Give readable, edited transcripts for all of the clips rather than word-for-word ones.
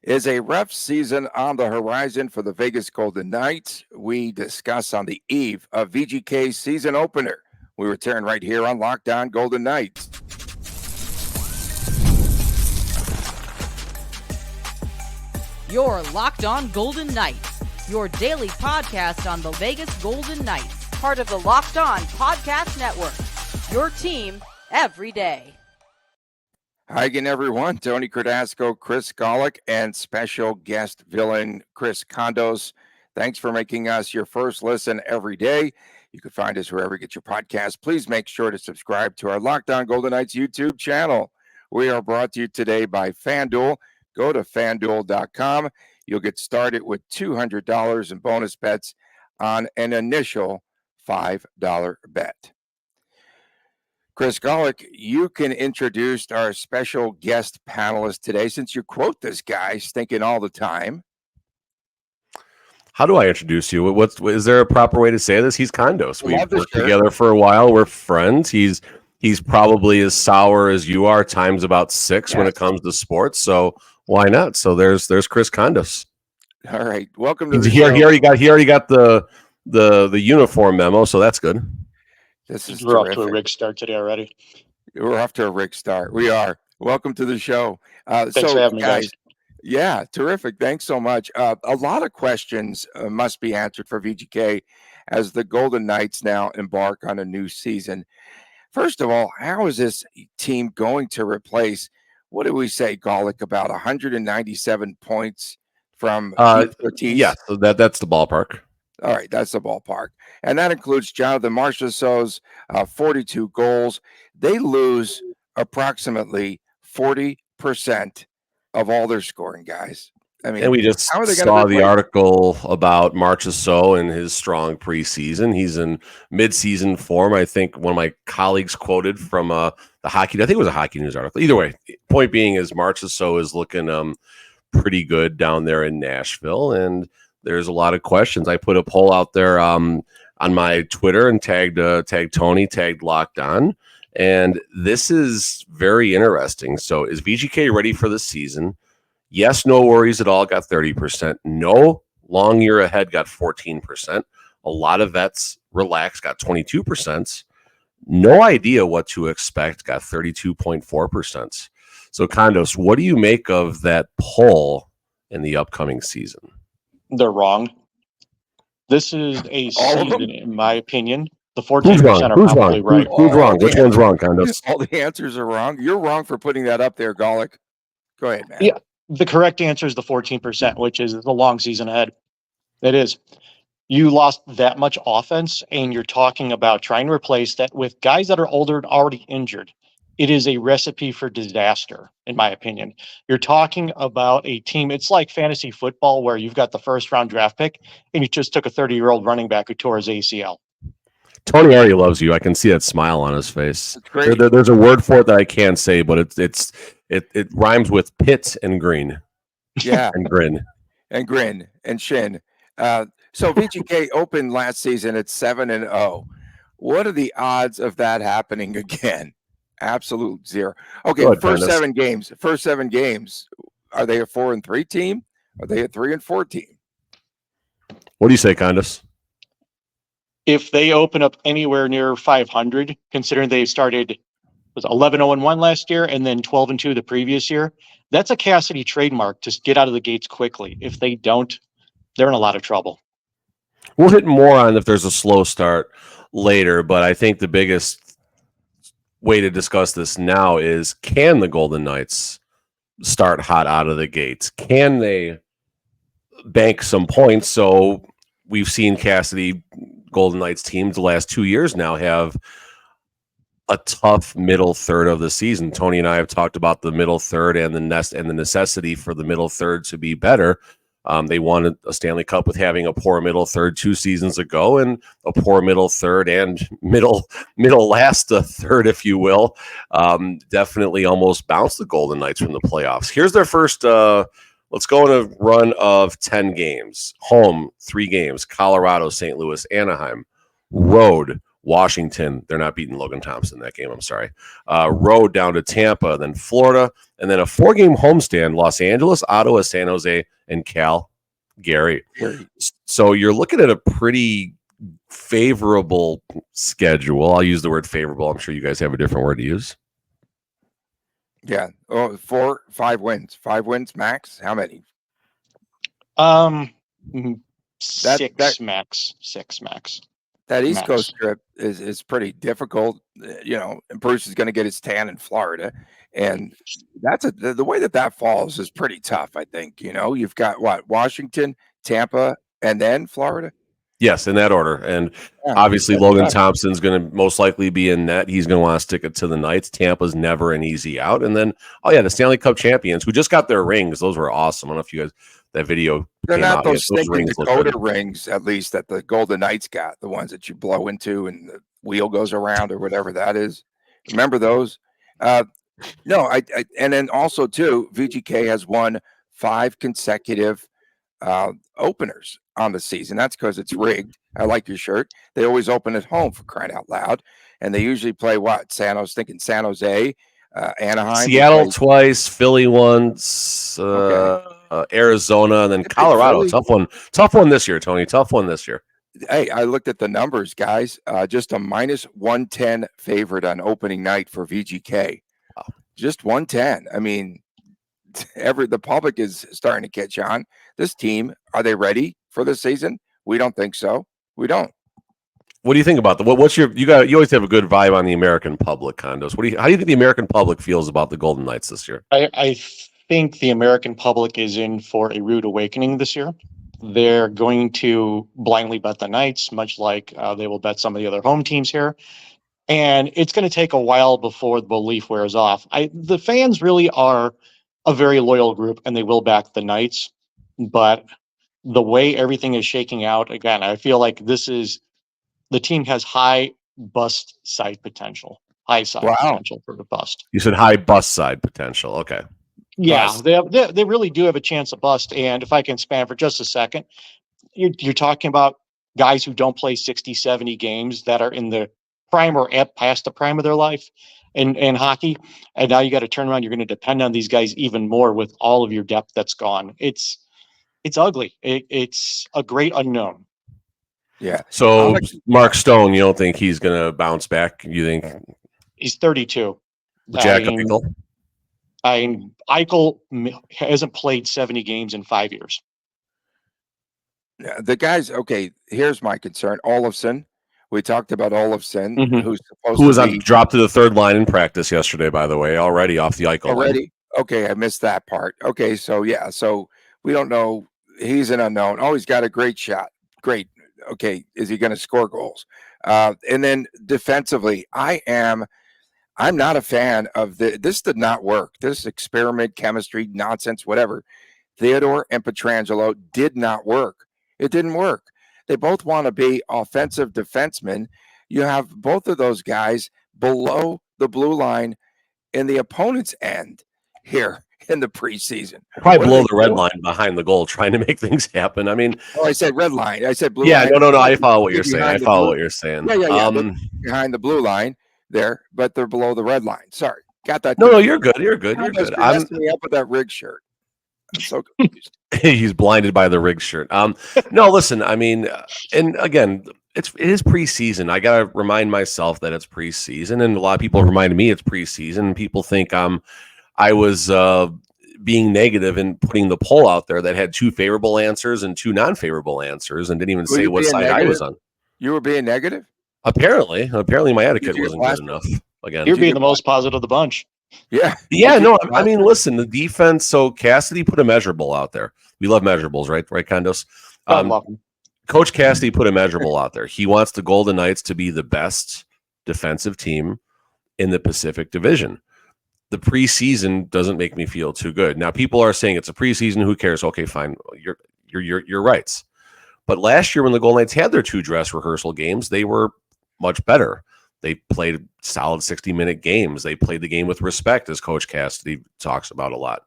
Is a rough season on the horizon for the Vegas Golden Knights? We discuss on the eve of VGK's season opener. We return right here on Locked On Golden Knights. You're Locked On Golden Knights, your daily podcast on the Vegas Golden Knights, part of the Locked On Podcast Network, your team every day. Hi again, everyone. Tony Cardasco, Chris Golick, and special guest villain Chris Condos. Thanks for making us your first listen every day. You can find us wherever you get your podcast. Please make sure to subscribe to our Locked On Golden Knights YouTube channel. We are brought to you today by FanDuel. Go to FanDuel.com. You'll get started with $200 in bonus bets on an initial $5 bet. Chris Golick, you can introduce our special guest panelist today since you quote this guy stinking all the time. How do I introduce you? Is there a proper way to say this? He's Condos. We've worked shirt. together for a while. We're friends. He's probably as sour as you are, times about 6 when it comes to sports. So why not? So there's Chris Condos. All right, welcome to the show. He already got the uniform memo, so that's good. We're off to a rig start today already. We're off to a rig start. We are. Welcome to the show. Thanks for having me, guys. Yeah, terrific. Thanks so much. A lot of questions must be answered for VGK as the Golden Knights now embark on a new season. First of all, how is this team going to replace, what did we say, Golick, about 197 points from Ortiz? Yeah, so that's the ballpark. All right, that's the ballpark. And that includes Jonathan Marchessault's 42 goals. They lose approximately 40% of all their scoring, guys. I mean, and we just saw the article about Marchessault and his strong preseason. He's in midseason form. I think one of my colleagues quoted from the hockey. I think it was a Hockey News article. Either way, point being is Marchessault is looking pretty good down there in Nashville, and there's a lot of questions. I put a poll out there on my Twitter and tagged Tony, tagged Locked On. And this is very interesting. So is VGK ready for the season? Yes, no worries at all, got 30%. No, long year ahead, got 14%. A lot of vets relaxed, got 22%. No idea what to expect, got 32.4%. So Condos, what do you make of that poll in the upcoming season? They're wrong. This is a season, in my opinion. The 14% are probably right. Who's wrong? Which one's wrong, Condos? All the answers are wrong. You're wrong for putting that up there, Golick. Go ahead, man. Yeah, the correct answer is the 14%, which is the long season ahead. It is. You lost that much offense, and you're talking about trying to replace that with guys that are older and already injured. It is a recipe for disaster, in my opinion. You're talking about a team. It's like fantasy football where you've got the first round draft pick and you just took a 30-year-old running back who tore his ACL. Tony already loves you. I can see that smile on his face. There's a word for it that I can't say, but it rhymes with pit and green. Yeah. And grin. And grin and shin. So VGK opened last season at 7-0. What are the odds of that happening again? Absolute zero. Okay, first 7 games. Are they a 4-3 team? Are they a 3-4 team? What do you say, Condos? If they open up anywhere near 500, considering they started 11-0-1 last year and then 12-2 the previous year, that's a Cassidy trademark. Just get out of the gates quickly. If they don't, they're in a lot of trouble. We'll hit more on if there's a slow start later, but I think the biggest way to discuss this now is, can the Golden Knights start hot out of the gates? Can they bank some points? So we've seen Cassidy Golden Knights teams the last 2 years now have a tough middle third of the season. Tony and I have talked about the middle third and the necessity for the middle third to be better. They won a Stanley Cup with having a poor middle third 2 seasons ago, and a poor middle third and middle last third, if you will, definitely almost bounced the Golden Knights from the playoffs. Here's their first, let's go in a run of 10 games. Home, 3 games, Colorado, St. Louis, Anaheim. Road, Washington, they're not beating Logan Thompson that game. I'm sorry. Road down to Tampa, then Florida, and then a 4-game homestand: Los Angeles, Ottawa, San Jose, and Gary. So you're looking at a pretty favorable schedule. I'll use the word favorable. I'm sure you guys have a different word to use. Yeah. Oh, 5 wins. 5 wins max. How many? Six max. That East Coast trip is pretty difficult, and Bruce is going to get his tan in Florida. And that's the way that falls is pretty tough, I think. You've got Washington, Tampa, and then Florida. Yes, in that order. And obviously Logan Thompson's going to most likely be in net. He's going to want to stick it to the Knights. Tampa's never an easy out. And then, the Stanley Cup champions who just got their rings. Those were awesome. I don't know if you guys, that video They're came not out. those stinking Dakota rings, at least, that the Golden Knights got, the ones that you blow into and the wheel goes around or whatever that is. Remember those? No, and then also, too, VGK has won 5 consecutive openers on the season. That's because it's rigged. I like your shirt. They always open at home, for crying out loud. And they usually play San Jose, Anaheim. Seattle twice, Philly once, Arizona, and then Colorado. Tough one this year, Tony. Tough one this year. Hey, I looked at the numbers, guys. Just a -110 favorite on opening night for VGK. Wow. Just 110. I mean, the public is starting to catch on. This team, are they ready for the season? We don't think so. We don't. What do you think about what's you always have a good vibe on the American public, Condos. How do you think the American public feels about the Golden Knights this year? I think the American public is in for a rude awakening this year. They're going to blindly bet the Knights, much like they will bet some of the other home teams here. And it's going to take a while before the belief wears off. The fans really are a very loyal group, and they will back the Knights. But the way everything is shaking out, again, I feel like the team has high bust side potential. Potential for the bust. You said high bust side potential. Okay. Yeah, they really do have a chance to bust. And if I can span for just a second, you're talking about guys who don't play 60, 70 games that are in the prime or past the prime of their life in hockey. And now you got to turn around. You're going to depend on these guys even more with all of your depth that's gone. It's ugly. It's a great unknown. Yeah. So Mark Stone, you don't think he's going to bounce back? You think he's 32? Jack Eichel? Eichel hasn't played 70 games in 5 years. Yeah, the guys. Okay, here's my concern. Olofsson. We talked about Olofsson, who's supposed who was on dropped to the third line in practice yesterday. By the way, already off the Eichel. Line. Okay, I missed that part. Okay, so we don't know. He's an unknown. Oh, he's got a great shot. Great. Okay, is he going to score goals? And then defensively, I'm not a fan of this. Did not work. This experiment chemistry nonsense, whatever. Theodore and Pietrangelo did not work. It didn't work. They both want to be offensive defensemen. You have both of those guys below the blue line in the opponent's end here in the preseason. Probably below the red line behind the goal, trying to make things happen. I mean, I said red line. I said blue line. Yeah, no. I follow what you're saying. Yeah. Behind the blue line there, but they're below the red line. Sorry. Got that. No, you're good. You're good. I'm me up with that rig shirt. I'm so confused. He's blinded by the rig shirt. No, listen, I mean, and again, it is preseason. I got to remind myself that it's preseason, and a lot of people reminded me it's preseason, and people think I was being negative and putting the poll out there that had 2 favorable answers and 2 non-favorable answers, and didn't even say what side I was on. You were being negative? Apparently my etiquette wasn't good enough. Again, you're being the most positive of the bunch. Yeah. No, I mean, listen, the defense. So Cassidy put a measurable out there. We love measurables, right? Right, Condos? I love them. Coach Cassidy put a measurable out there. He wants the Golden Knights to be the best defensive team in the Pacific Division. The preseason doesn't make me feel too good. Now, people are saying it's a preseason. Who cares? Okay, fine. You're right. But last year, when the Golden Knights had their 2 dress rehearsal games, they were much better. They played solid 60-minute games. They played the game with respect, as Coach Cassidy talks about a lot.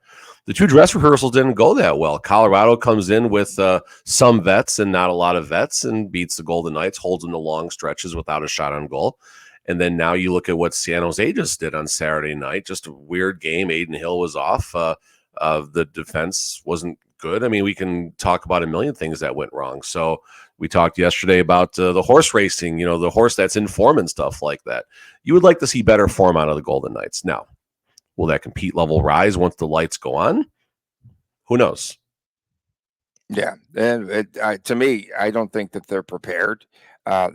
The 2 dress rehearsals didn't go that well. Colorado comes in with some vets and not a lot of vets and beats the Golden Knights, holds them to long stretches without a shot on goal. And then now you look at what San Jose just did on Saturday night. Just a weird game. Aiden Hill was off. The defense wasn't good. I mean, we can talk about a million things that went wrong. So we talked yesterday about the horse racing, the horse that's in form and stuff like that. You would like to see better form out of the Golden Knights. Now, will that compete level rise once the lights go on? Who knows? Yeah. And to me, I don't think that they're prepared.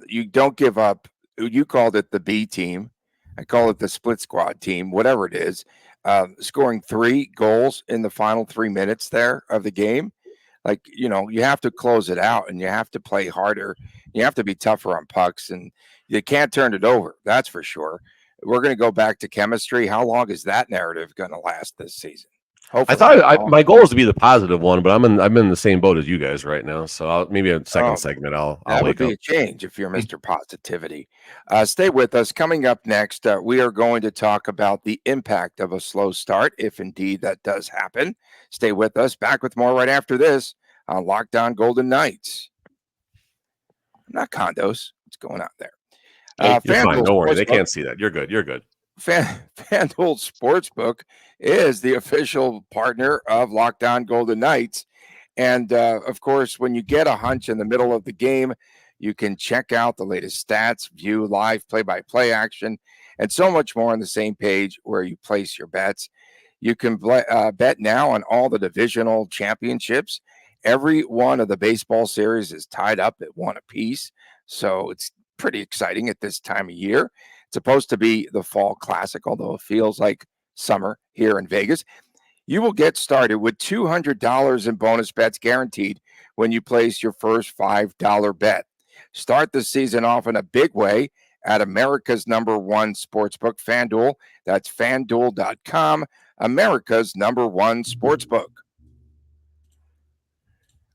You don't give up. You called it the B team. I call it the split squad team, whatever it is. Scoring 3 goals in the final 3 minutes there of the game. Like, you have to close it out and you have to play harder. You have to be tougher on pucks and you can't turn it over. That's for sure. We're going to go back to chemistry. How long is that narrative going to last this season? I thought my goal is to be the positive one, but I'm in the same boat as you guys right now. So maybe a second segment. I'll that wake would be up. a change if you're Mr. Positivity. Stay with us. Coming up next, we are going to talk about the impact of a slow start, if indeed that does happen. Stay with us. Back with more right after this on Locked On Golden Knights. Not condos. What's going on there? You're fine. Don't worry. They Sportsbook. can't see that. You're good. You're good. FanDuel Sportsbook is the official partner of Locked On Golden Knights. And, of course, when you get a hunch in the middle of the game, you can check out the latest stats, view live play-by-play action, and so much more on the same page where you place your bets. You can bet now on all the divisional championships. Every one of the baseball series is tied up at 1 apiece, so it's pretty exciting at this time of year. It's supposed to be the fall classic, although it feels like summer here in Vegas. You will get started with $200 in bonus bets guaranteed when you place your first $5 bet. Start the season off in a big way at America's #1 sportsbook, FanDuel. That's FanDuel.com, America's #1 sportsbook.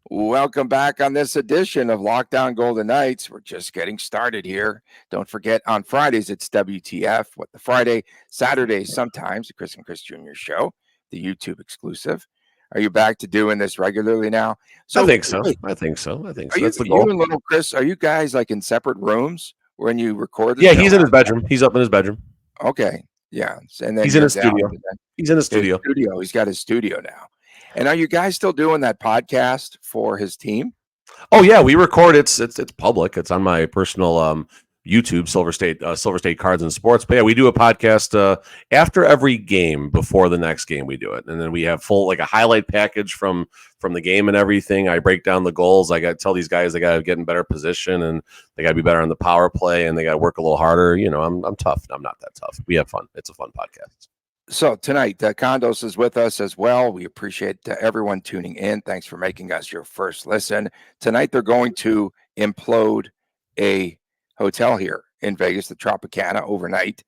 Welcome back on this edition of Locked On Golden Knights. We're just getting started here. Don't forget, on Fridays, it's WTF, What the Friday. Saturdays, sometimes, the Chris and Chris Jr. Show, the YouTube exclusive. Are you back to doing this regularly now? I think so. I think so. That's the goal. You and little Chris, are you guys like in separate rooms when you record the show? Yeah, he's in his bedroom. He's up in his bedroom. Okay. Yeah. And then he's in his studio. He's in his studio. He's got his studio now. And are you guys still doing that podcast for his team? Oh yeah, we record. It's public. It's on my personal YouTube, Silver State Cards and Sports. But yeah, we do a podcast after every game, before the next game. We do it, and then we have full a highlight package from the game and everything. I break down the goals. I got to tell these guys they got to get in better position and they got to be better on the power play and they got to work a little harder. I'm tough. I'm not that tough. We have fun. It's a fun podcast. So tonight, Condos is with us as well. We appreciate everyone tuning in. Thanks for making us your first listen. Tonight, they're going to implode a hotel here in Vegas, the Tropicana, overnight.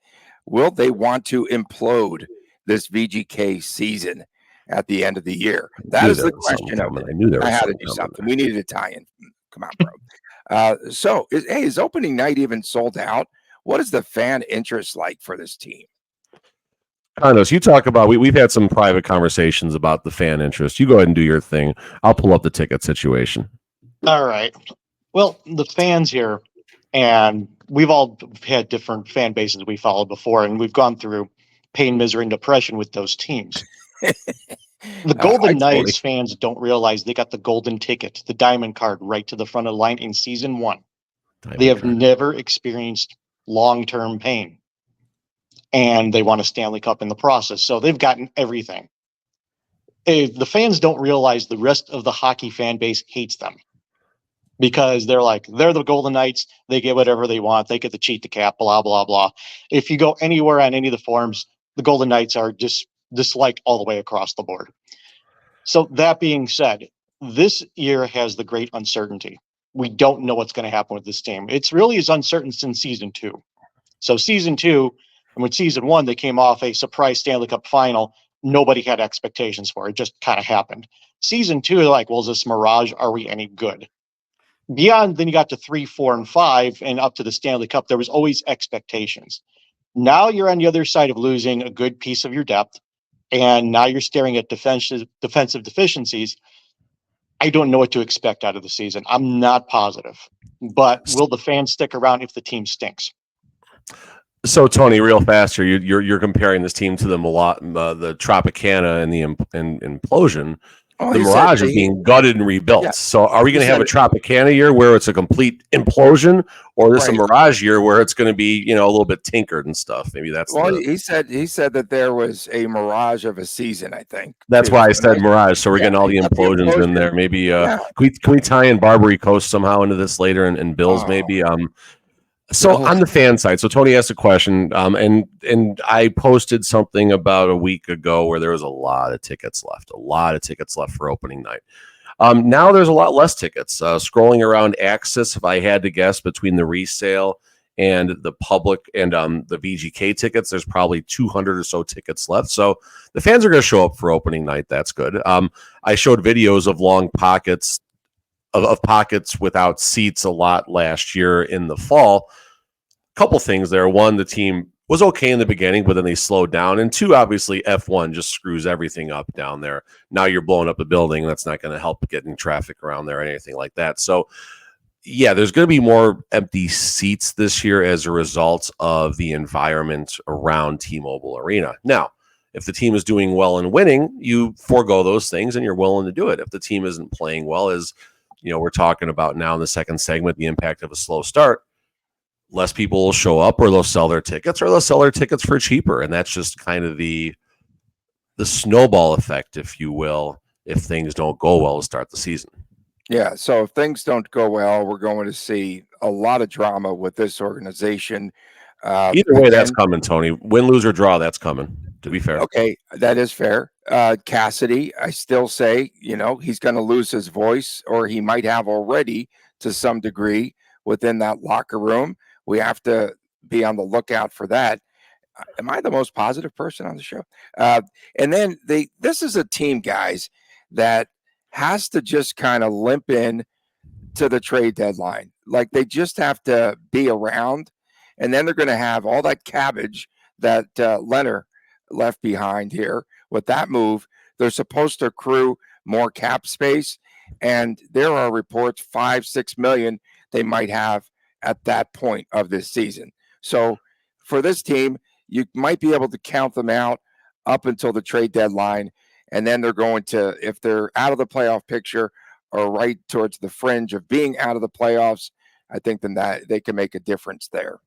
Will they want to implode this VGK season at the end of the year? That is the question of it. I had to do something. We needed a tie-in. Come on, bro. Is opening night even sold out? What is the fan interest like for this team? Condos, you talk about, we've had some private conversations about the fan interest. You go ahead and do your thing. I'll pull up the ticket situation. All right. Well, the fans here, and we've all had different fan bases we followed before, and we've gone through pain, misery, and depression with those teams. The Golden Knights fans don't realize they got the golden ticket, the diamond card, right to the front of the line in season 1. They have never experienced long-term pain. And they won a Stanley Cup in the process. So they've gotten everything. The fans don't realize the rest of the hockey fan base hates them because they're the Golden Knights. They get whatever they want. They get to cheat the cap, blah, blah, blah. If you go anywhere on any of the forums, the Golden Knights are just disliked all the way across the board. So that being said, this year has the great uncertainty. We don't know what's going to happen with this team. It's really as uncertain since season 2. So season 2, and with season 1, they came off a surprise Stanley Cup final. Nobody had expectations for it. It just kind of happened. Season 2, they're like, well, is this mirage? Are we any good? Beyond then you got to 3, 4, and 5, and up to the Stanley Cup, there was always expectations. Now you're on the other side of losing a good piece of your depth, and now you're staring at defensive deficiencies. I don't know what to expect out of the season. I'm not positive. But will the fans stick around if the team stinks? So Tony, real fast here, you're comparing this team to the Tropicana and the implosion. Oh, The he said Mirage is being gutted and rebuilt. Yeah. So are we going to He have a said Tropicana year where it's a complete implosion, or this a Right. Mirage year where it's going to be, a little bit tinkered and stuff? Maybe that's Well, he said that there was a mirage of a season, I think. that's too. why I So said nice. Mirage. So we're Yeah, getting all the he got the implosions in implosion. there. Maybe Yeah. can we tie in Barbary Coast somehow into this later and Bills Oh, maybe? So Bills. on the fan side, so Tony asked a question, and I posted something about a week ago where there was a lot of tickets left for opening night. Now there's a lot less tickets. Scrolling around Axis, if I had to guess between the resale and the public and the VGK tickets, there's probably 200 or so tickets left. So the fans are going to show up for opening night. That's good. I showed videos of long pockets of pockets without seats a lot last year in the fall. Couple things there. One, the team was okay in the beginning, but then they slowed down. And two, obviously, F1 just screws everything up down there. Now you're blowing up a building. That's not going to help getting traffic around there or anything like that. So, yeah, there's going to be more empty seats this year as a result of the environment around T-Mobile Arena. Now, if the team is doing well and winning, you forego those things and you're willing to do it. If the team isn't playing well, as we're talking about now in the second segment, the impact of a slow start, less people will show up, or they'll sell their tickets, or they'll sell their tickets for cheaper. And that's just kind of the snowball effect, if you will, if things don't go well to start the season. Yeah. So if things don't go well, we're going to see a lot of drama with this organization. Either way, that's coming, Tony. Win, lose, or draw, that's coming, to be fair. Okay, that is fair. Cassidy, I still say, he's going to lose his voice, or he might have already to some degree within that locker room. We have to be on the lookout for that. Am I the most positive person on the show? And then this is a team, guys, that has to just kind of limp in to the trade deadline. Like they just have to be around, and then they're going to have all that cabbage that Leonard left behind here with that move. They're supposed to accrue more cap space, and there are reports 5-6 million they might have at that point of this season. So for this team, you might be able to count them out up until the trade deadline, and then they're going to, if they're out of the playoff picture or right towards the fringe of being out of the playoffs, I think then that they can make a difference there.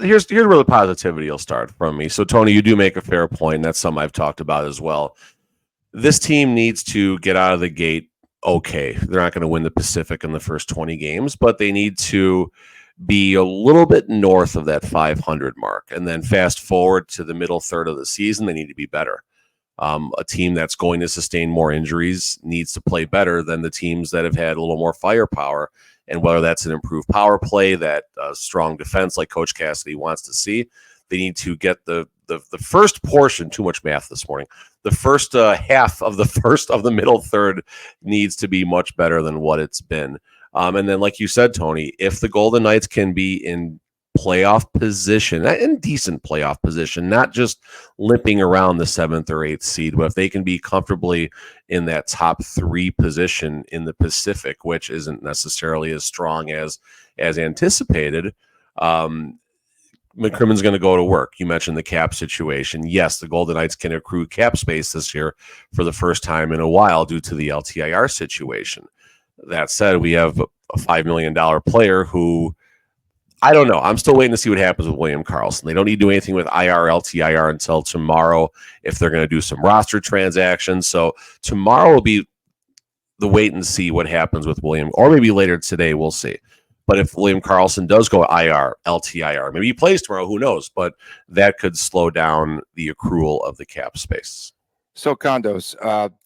Here's where the positivity will start from me. So, Tony, you do make a fair point. And that's something I've talked about as well. This team needs to get out of the gate okay. They're not going to win the Pacific in the first 20 games, but they need to be a little bit north of that 500 mark. And then fast forward to the middle third of the season, they need to be better. A team that's going to sustain more injuries needs to play better than the teams that have had a little more firepower. And whether that's an improved power play, that strong defense like Coach Cassidy wants to see, they need to get the first portion. Too much math this morning. The first half of the middle third needs to be much better than what it's been. And then, like you said, Tony, if the Golden Knights can be in playoff position, in decent playoff position, not just limping around the 7th or 8th seed, but if they can be comfortably in that top 3 position in the Pacific, which isn't necessarily as strong as anticipated, McCrimmon's going to go to work. You mentioned the cap situation. Yes, the Golden Knights can accrue cap space this year for the first time in a while due to the LTIR situation. That said, we have a $5 million player who, I don't know. I'm still waiting to see what happens with William Karlsson. They don't need to do anything with IR, LTIR until tomorrow if they're going to do some roster transactions. So tomorrow will be the wait and see what happens with William, or maybe later today, we'll see. But if William Karlsson does go IR, LTIR, maybe he plays tomorrow, who knows? But that could slow down the accrual of the cap space. So, Condos,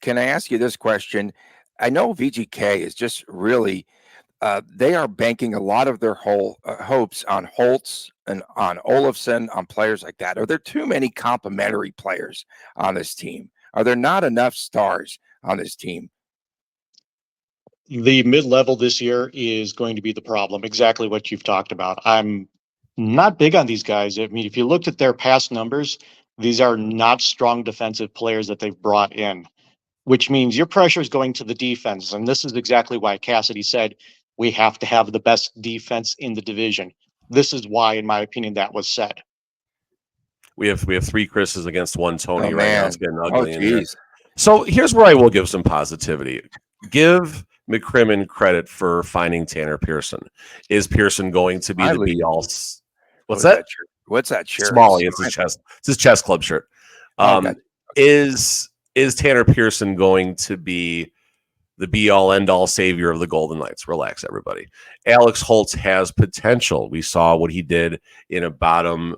can I ask you this question? I know VGK is just really, they are banking a lot of their hopes on Holtz and on Olofsson, on players like that. Are there too many complementary players on this team? Are there not enough stars on this team? The mid-level this year is going to be the problem. Exactly what you've talked about. I'm not big on these guys. I mean, if you looked at their past numbers, these are not strong defensive players that they've brought in, which means your pressure is going to the defense. And this is exactly why Cassidy said we have to have the best defense in the division. This is why, in my opinion, that was said. We have 3 Chris's against 1 Tony Oh, right now. man. It's getting Oh, ugly in here. geez. So here's where I will give some positivity. Give McCrimmon credit for finding Tanner Pearson. Is Pearson going to be the Smiley. be all? What's What's that? shirt? What's that shirt? Smalley. It's his chess club shirt. Okay. Is Tanner Pearson going to be the be all end all savior of the Golden Knights? Relax, everybody. Alex Holtz has potential. We saw what he did in a bottom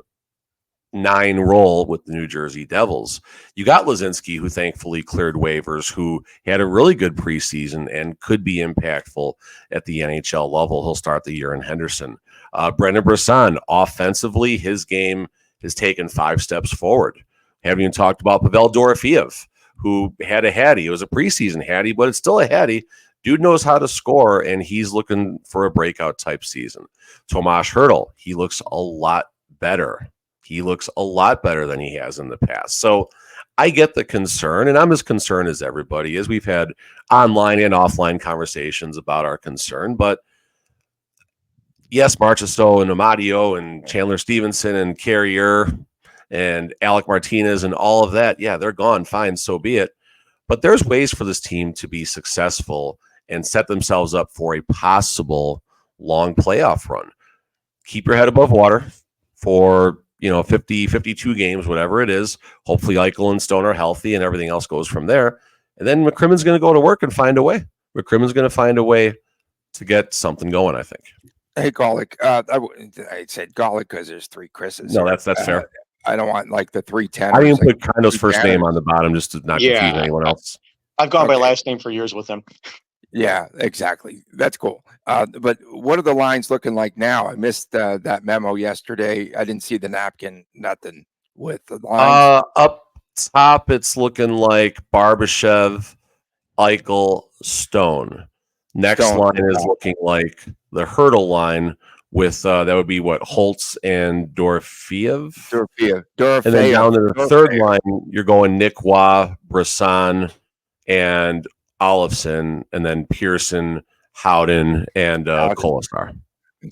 9 role with the New Jersey Devils. You got Lazinski, who thankfully cleared waivers, who had a really good preseason and could be impactful at the NHL level. He'll start the year in Henderson. Brendan Brisson, offensively, his game has taken 5 steps forward. Haven't even talked about Pavel Dorofeev, who had a Hattie. It was a preseason Hattie, but it's still a Hattie. Dude knows how to score, and he's looking for a breakout type season. Tomas Hertl, he looks a lot better. He looks a lot better than he has in the past. So I get the concern, and I'm as concerned as everybody is. We've had online and offline conversations about our concern, but yes, Marchessault and Amadio and Chandler Stevenson and Carrier and Alec Martinez and all of that, yeah, they're gone. Fine, so be it. But there's ways for this team to be successful and set themselves up for a possible long playoff run. Keep your head above water for 50, 52 games, whatever it is. Hopefully Eichel and Stone are healthy and everything else goes from there. And then McCrimmon's going to go to work and find a way. McCrimmon's going to find a way to get something going, I think. Hey, Golick. I said Golick because there's 3 Chris's. No, that's fair. I don't want like the 310. I didn't put Condo's first name on the bottom just to not confuse anyone else. I've gone by last name for years with him. Yeah, exactly. That's cool. But what are the lines looking like now? I missed that memo yesterday. I didn't see the napkin, nothing with the lines. Up top, it's looking like Barbashev, Eichel, Stone. Next line is looking like the Hertl line with that would be what, Holtz and Dorofeev? Dorofeev. And then down to the third line, you're going Nick Waugh, Brisson, and Olofsson, and then Pearson, Howden, and Kolesar.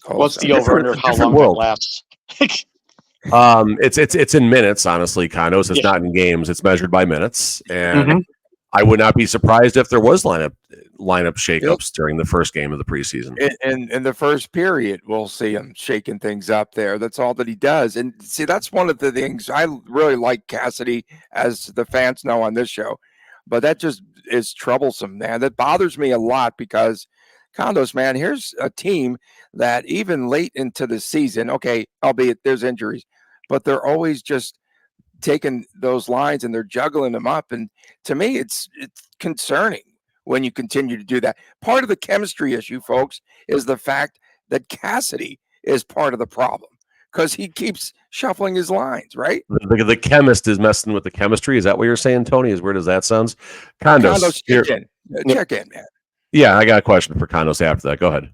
What's the over-under of how long it lasts? It's in minutes, honestly, Condos. It's not in games. It's measured by minutes. And I would not be surprised if there was lineup shakeups during the first game of the preseason. In the first period, we'll see him shaking things up there. That's all that he does. And see, that's one of the things I really like Cassidy, as the fans know on this show. But that just is troublesome, man. That bothers me a lot because, Condos, man, here's a team that even late into the season, okay, albeit there's injuries, but they're always just taking those lines and they're juggling them up. And to me, it's concerning when you continue to do that. Part of the chemistry issue, folks, is the fact that Cassidy is part of the problem because he keeps shuffling his lines, right? The chemist is messing with the chemistry. Is that what you're saying, Tony? Is where does that sound? Condos, check in, man. Yeah, I got a question for Condos after that. Go ahead.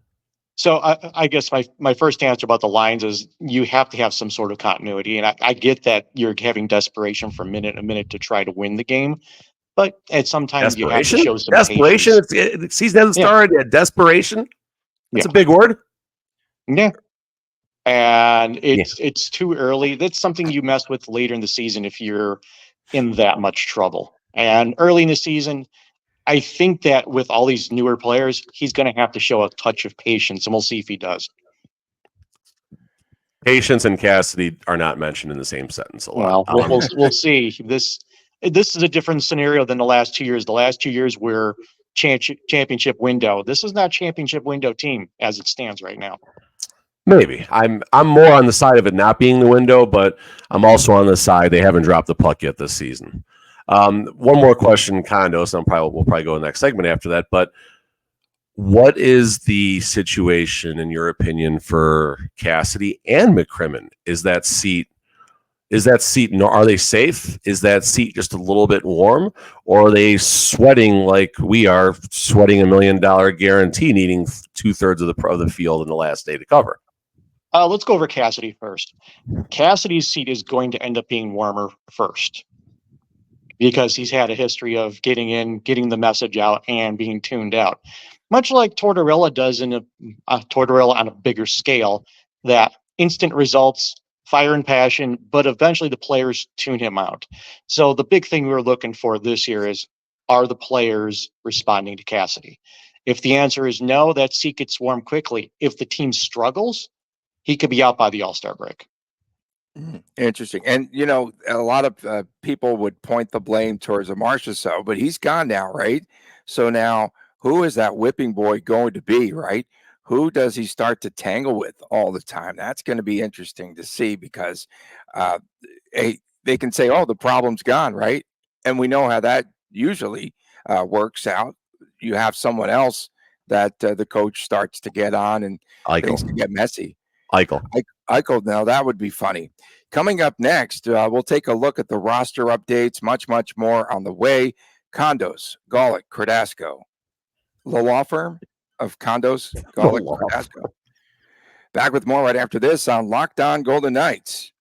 So I guess my first answer about the lines is you have to have some sort of continuity. And I get that you're having desperation for a minute to try to win the game. But at some time you have to show some desperation. The season hasn't started yet. Desperation? That's a big word. Yeah. And it's too early. That's something you mess with later in the season if you're in that much trouble. And early in the season, I think that with all these newer players, he's going to have to show a touch of patience, and we'll see if he does. Patience and Cassidy are not mentioned in the same sentence a lot. Well, we'll see. This is a different scenario than the last 2 years. The last 2 years were championship window. This is not championship window team as it stands right now. Maybe I'm more on the side of it not being the window, but I'm also on the side they haven't dropped the puck yet this season. One more question, Condos, and we'll probably go to the next segment after that. But what is the situation, in your opinion, for Cassidy and McCrimmon? Is that seat Is that seat, are they safe? Is that seat just a little bit warm? Or are they sweating like we are, sweating $1 million guarantee, needing 2/3 of the field in the last day to cover? Let's go over Cassidy first. Cassidy's seat is going to end up being warmer first because he's had a history of getting in, getting the message out, and being tuned out. Much like Tortorella does in a Tortorella on a bigger scale, that instant results, fire and passion, but eventually the players tune him out. So the big thing we're looking for this year is, are the players responding to Cassidy? If the answer is no, that seat gets warm quickly. If the team struggles, he could be out by the All-Star break. Interesting. And, a lot of people would point the blame towards Marchessault, but he's gone now, right? So now, who is that whipping boy going to be, right? Who does he start to tangle with all the time? That's going to be interesting to see because uh, they can say, oh, the problem's gone, right? And we know how that usually works out. You have someone else that the coach starts to get on and things can Eichel. get messy. Eichel. Eichel, now that would be funny. Coming up next, we'll take a look at the roster updates, much more on the way. Condos, Golick, Cardasco, the law firm of Condos, Golick, Cardasco. Back with more right after this on Locked On Golden Knights.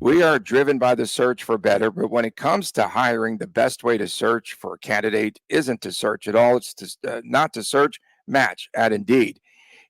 We are driven by the search for better, but when it comes to hiring, the best way to search for a candidate isn't to search at all. It's to not to search, match at Indeed.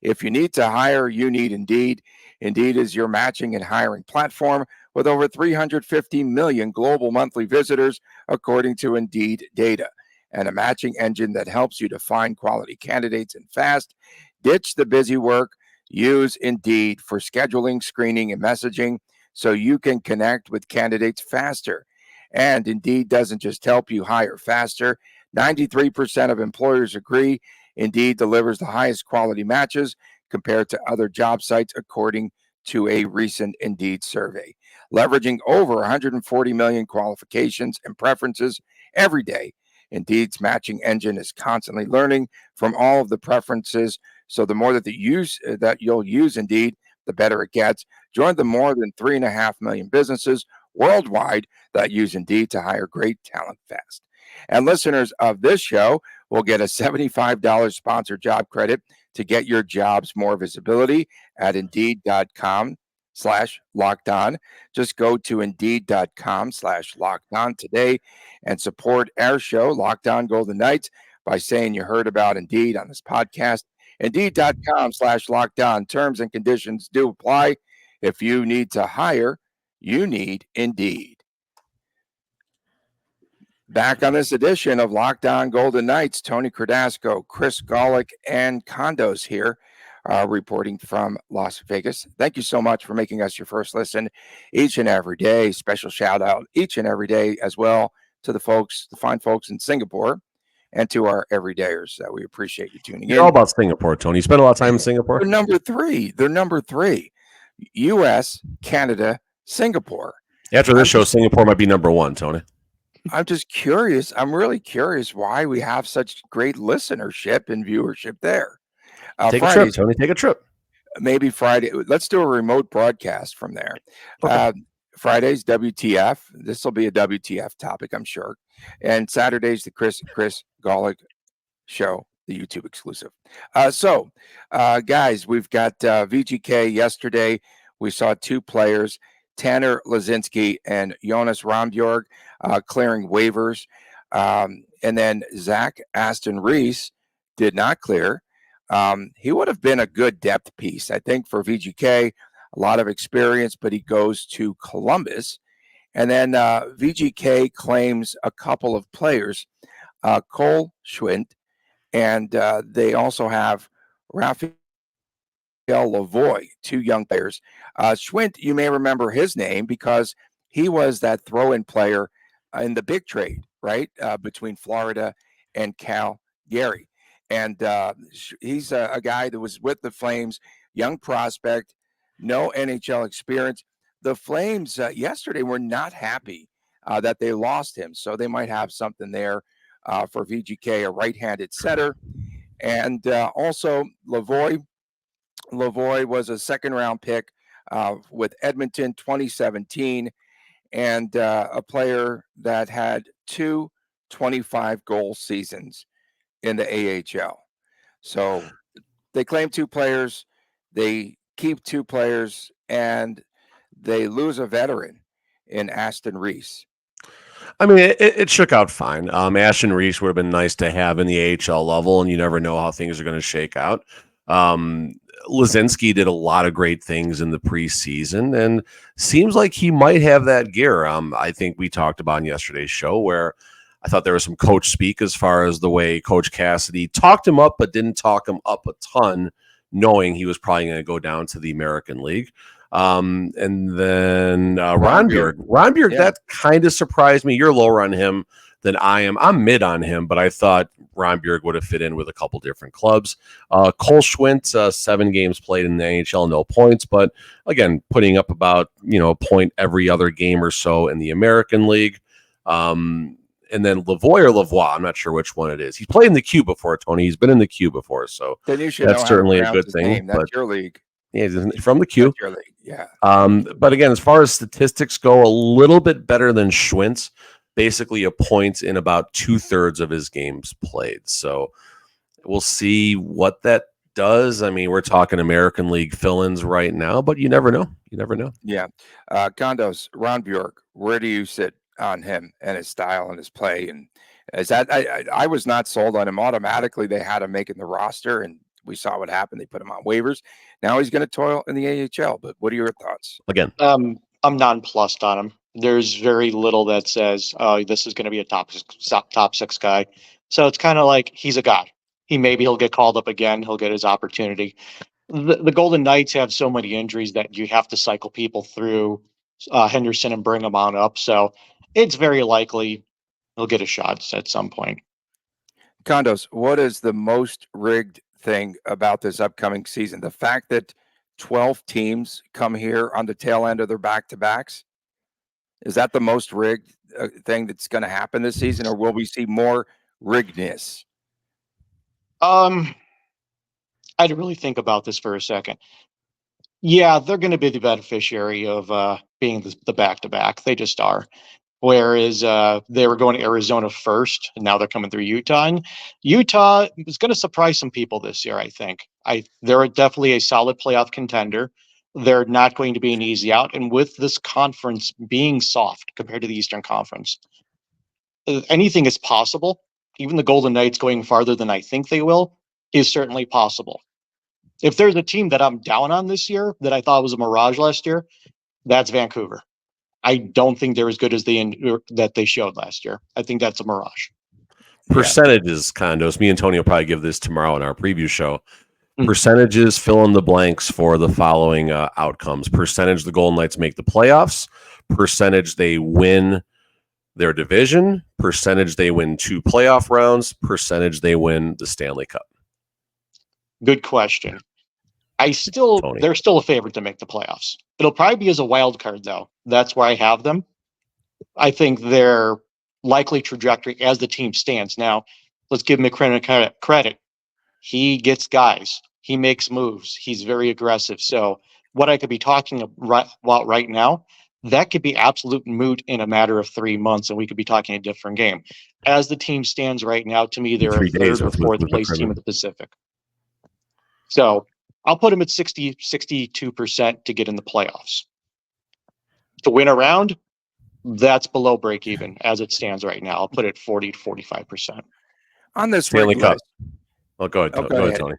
If you need to hire, you need Indeed. Indeed is your matching and hiring platform with over 350 million global monthly visitors, according to Indeed data, and a matching engine that helps you to find quality candidates and fast. Ditch the busy work. Use Indeed for scheduling, screening, and messaging so you can connect with candidates faster. And Indeed doesn't just help you hire faster. 93% of employers agree Indeed delivers the highest quality matches compared to other job sites, according to a recent Indeed survey. Leveraging over 140 million qualifications and preferences every day, Indeed's matching engine is constantly learning from all of the preferences. So the more that you'll use Indeed, the better it gets. Join the more than 3.5 million businesses worldwide that use Indeed to hire great talent fast. And listeners of this show will get a $75 sponsored job credit to get your jobs more visibility at Indeed.com/locked-on. Just go to Indeed.com/locked-on today and support our show, Locked On Golden Knights, by saying you heard about Indeed on this podcast. Indeed.com/locked-on. Terms and conditions do apply. If you need to hire, you need Indeed. Back on this edition of Locked On Golden Knights, Tony Cardasco, Chris Golick, and Condos here, reporting from Las Vegas. Thank you so much for making us your first listen each and every day. Special shout out each and every day as well to the fine folks in Singapore, and to our everydayers. We appreciate you tuning in. You're all about Singapore, Tony. You spend a lot of time in Singapore? They're number three. U.S., Canada, Singapore. After this show, Singapore might be number one, Tony. I'm just curious. I'm really curious why we have such great listenership and viewership there. Take a trip, Tony. Take a trip. Maybe Friday. Let's do a remote broadcast from there. Okay. Fridays, WTF. This will be a WTF topic, I'm sure. And Saturdays, the Chris Golick show, the YouTube exclusive. Guys, we've got VGK yesterday. We saw two players, Tanner Lazinski and Jonas Rondbjerg, clearing waivers. And then Zach Aston Reese did not clear. He would have been a good depth piece, I think, for VGK. A lot of experience, but he goes to Columbus. And then VGK claims a couple of players, Cole Schwint, and they also have Raphael Lavoie, two young players. Schwint, you may remember his name because he was that throw-in player in the big trade, right, between Florida and Calgary. And he's a guy that was with the Flames, young prospect, no NHL experience. The Flames yesterday were not happy that they lost him, so they might have something there for VGK, a right-handed setter. And also Lavoie was a second-round pick with Edmonton 2017, and a player that had two 25-goal seasons in the AHL. So they claim two players, they keep two players, and they lose a veteran in Aston Reese. I mean, it shook out fine. Ashton Reese would have been nice to have in the AHL level, and you never know how things are going to shake out. Lazinski did a lot of great things in the preseason, and seems like he might have that gear. I think we talked about in yesterday's show where I thought there was some coach speak as far as the way Coach Cassidy talked him up, but didn't talk him up a ton, knowing he was probably going to go down to the American League. And then Ronbjerg, Yeah. that kind of surprised me. You're lower on him than I am. I'm mid on him, but I thought Ronbjerg would have fit in with a couple different clubs. Cole Schwint, 7 games played in the NHL, no points, but again, putting up about a point every other game or so in the American League. And then Lavoie or Lavoie, I'm not sure which one it is. He's played in the queue before, Tony. He's been in the queue before, so then you should that's know certainly how to a good pronounce his thing. name. That's But your league. yeah, he's from the queue. That's your league. Yeah. But again, as far as statistics go, a little bit better than Schwintz. Basically, a point in about 2/3 of his games played. So we'll see what that does. I mean, we're talking American League fill-ins right now, but you never know. You never know. Yeah. Condos, Ron Bjork, where do you sit on him and his style and his play? And is that I was not sold on him automatically. They had him making the roster, and we saw what happened. They put him on waivers. Now he's going to toil in the AHL. But what are your thoughts? Again, I'm nonplussed on him. There's very little that says, "Oh, this is going to be a top 6 guy." So it's kind of like he's a guy. He'll get called up again. He'll get his opportunity. The Golden Knights have so many injuries that you have to cycle people through Henderson and bring them on up. So it's very likely he'll get a shot at some point. Condos, what is the most rigged thing about this upcoming season? The fact that 12 teams come here on the tail end of their back-to-backs? Is that the most rigged thing that's going to happen this season, or will we see more riggedness? I had to really think about this for a second. Yeah, they're going to be the beneficiary of being the back-to-back. They just are. Whereas they were going to Arizona first, and now they're coming through Utah. And Utah is going to surprise some people this year, I think. They're definitely a solid playoff contender. They're not going to be an easy out. And with this conference being soft compared to the Eastern Conference, anything is possible. Even the Golden Knights going farther than I think they will is certainly possible. If there's a team that I'm down on this year that I thought was a mirage last year, that's Vancouver. I don't think they're as good as that they showed last year. I think that's a mirage. percentages, Condos. Me and Tony will probably give this tomorrow in our preview show. Percentages, fill in the blanks for the following outcomes. Percentage the Golden Knights make the playoffs. Percentage they win their division. Percentage they win 2 playoff rounds. Percentage they win the Stanley Cup. Good question. They're still a favorite to make the playoffs. It'll probably be as a wild card, though. That's where I have them. I think their likely trajectory as the team stands. Now, let's give McKinnon credit. He gets guys. He makes moves. He's very aggressive. So what I could be talking about right now, that could be absolute moot in a matter of 3 months, and we could be talking a different game. As the team stands right now, to me, they're a third or fourth place team in the Pacific. So I'll put them at 62% to get in the playoffs. To win a round, that's below break even as it stands right now. I'll put it 40 to 45%. On this Stanley Cup. list, Oh, go ahead, go ahead. Tony.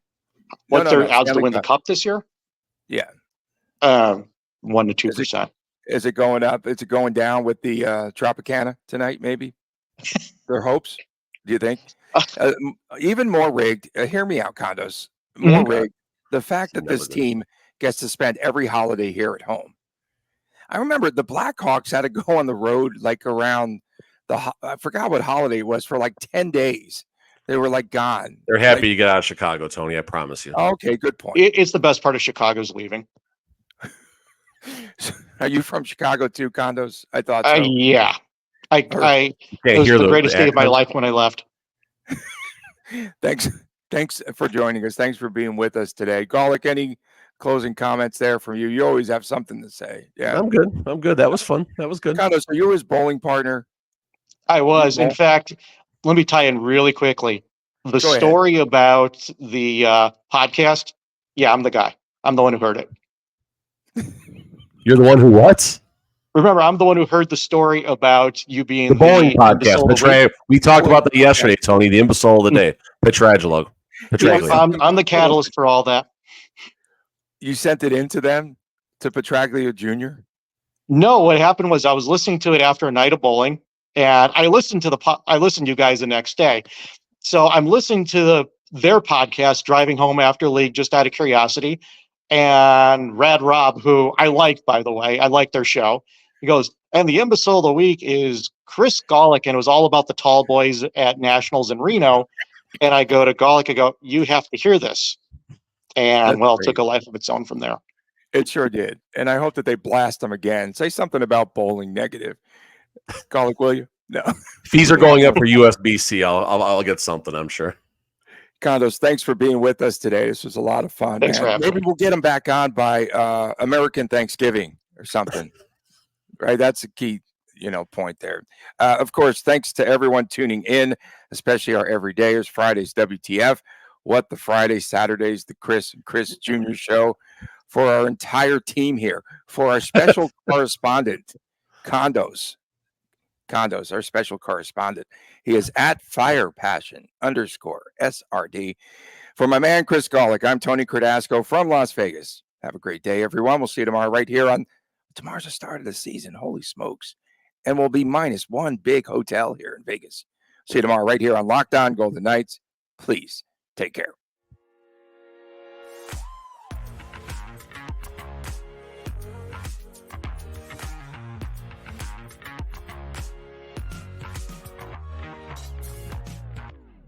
What's their odds to Stanley win the Cup. cup this year? Yeah. 1 to 2%. Is it going up? Is it going down with the Tropicana tonight, maybe? Their hopes, do you think? Even more rigged. Hear me out, Condos. More rigged. The fact that this team gets to spend every holiday here at home. I remember the Blackhawks had to go on the road like around I forgot what holiday it was, for like 10 days. They were like gone. They're happy you get out of Chicago, Tony. I promise you. Okay, good point. It's the best part of Chicago's leaving. Are you from Chicago too, Condos? I thought so. Yeah. It was the greatest day of my life when I left. Thanks for joining us. Thanks for being with us today. Golick, any closing comments there from you. You always have something to say. Yeah. I'm good. That was fun. That was good. Condo, so you were his bowling partner. I was. In bowl- fact, let me tie in really quickly. The Go ahead. story about the podcast. Yeah, I'm the guy. I'm the one who heard it. You're the one who what? Remember, I'm the one who heard the story about you being The bowling podcast. imbecile of the week. We talked Bowling about that yesterday, Tony. The imbecile of the day. Petrangelo. I'm the catalyst for all that. You sent it in to them, to Petraglia Jr.? No, what happened was I was listening to it after a night of bowling, and I listened to you guys the next day. So I'm listening to their podcast driving home after league just out of curiosity. And Rad Rob, who I like, by the way, I like their show. He goes, and the imbecile of the week is Chris Golick, and it was all about the tall boys at Nationals in Reno. And I go to Golick, I go, you have to hear this. And That's it great. took a life of its own from there. It sure did. And I hope that they blast him again. Say something about bowling negative. Golick, will you? No. Fees are going up for USBC. I'll get something, I'm sure. Condos, thanks for being with us today. This was a lot of fun. Thanks for having Maybe me. we'll get him back on by American Thanksgiving or something. Right? That's a key, point there. Of course, thanks to everyone tuning in, especially our everydayers. Fridays, WTF. What the Fridays, Saturdays, the Chris and Chris Jr. show. For our entire team here. For our special correspondent, Condos, our special correspondent. He is at FirePassion_SRD. For my man, Chris Golick, I'm Tony Cardasco from Las Vegas. Have a great day, everyone. We'll see you tomorrow right here on tomorrow's the start of the season. Holy smokes. And we'll be -1 big hotel here in Vegas. See you tomorrow right here on Locked On Golden Knights. Please take care.